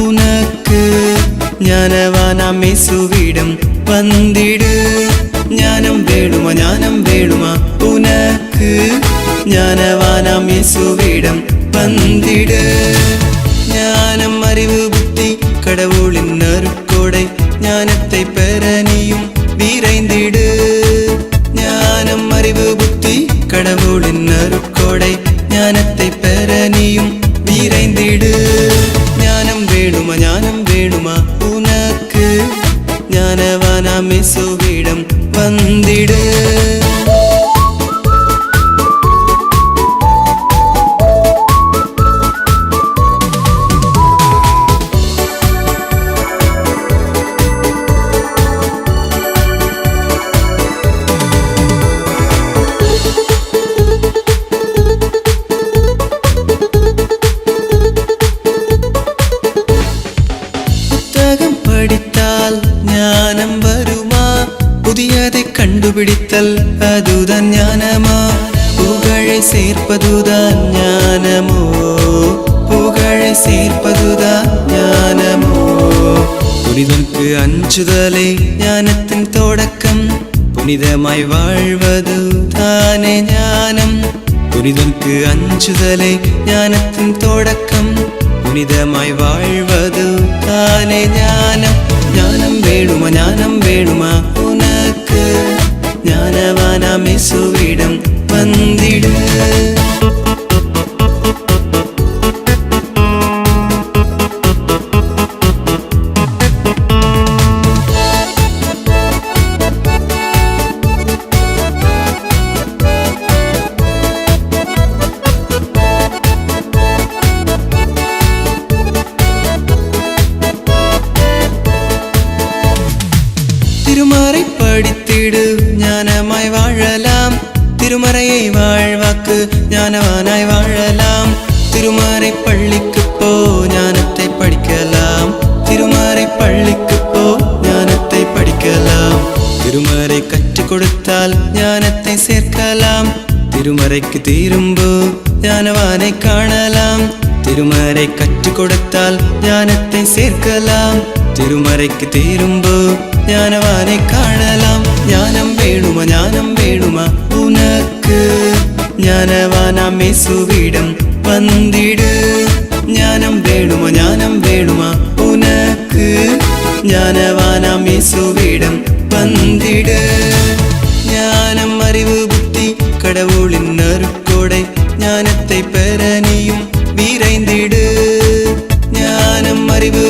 உனக்கு ஞானவானாம் இயேசுவிடம் வந்திடு ஞானம் வேணுமா உனக்கு ஞானவானாம் இயேசுவிடம் வந்திடு ஞானம் அறிவு புத்தி கடவுளின் அருட்கொடை ஞானத்தை பெற நீயும் விரைந்திடு ஞானம் அறிவு புத்தி கடவுளின் அருட்கொடை ஞானத்தை பெற நீயும் விரைந்திடு ஞானம் வேணுமா உனக்கு ஞானவானாம் இயேசுவிடம் வந்திடு படித்தால் ஞானம் வருமா புதியதை கண்டுபிடித்தல் அதுதான் ஞானமா புகழை சேர்ப்பதுதான் ஞானமோ புகழை சேர்ப்பதுதான் ஞானமோ புனிதனுக்கு அஞ்சுதலே ஞானத்தின் தொடக்கம் புனிதமாய் வாழ்வது தானே ஞானம் புனிதனுக்கு அஞ்சுதலே ஞானத்தின் தொடக்கம் புனிதமாய் வாழ்வது தானே ஞானம் ஞானம் வேணுமா உனக்கு ஞானவானாம் இயேசுவிடம் வந்திடு திருமறை படித்திடு ஞானமாய் வாழலாம் திருமறையை வாழ்வாக்கு ஞானவானாய் வாழலாம் திருமறை பள்ளிக்கு போ ஞானத்தை படிக்கலாம் திருமறை பள்ளிக்கு போ ஞானத்தை படிக்கலாம் திருமறை கற்றுக் கொடுத்தால் ஞானத்தை சேர்க்கலாம் திருமறைக்கு திரும்பு ஞானவானை காணலாம் திருமறை கற்றுக் கொடுத்தால் ஞானத்தை சேர்க்கலாம் திருமறைக்கு திரும்பு ஞானவானை காணலாம் ஞானம் வேணுமா உனக்கு ஞானவானாம் இயேசுவிடம் வந்திடு ஞானம் வேணுமா உனக்கு ஞானவானாம் இயேசுவிடம் வந்திடு ஞானம் அறிவு புத்தி கடவுளின் அருட்கொடை ஞானத்தை பெற நீயும் விரைந்திடு ஞானம் அறிவு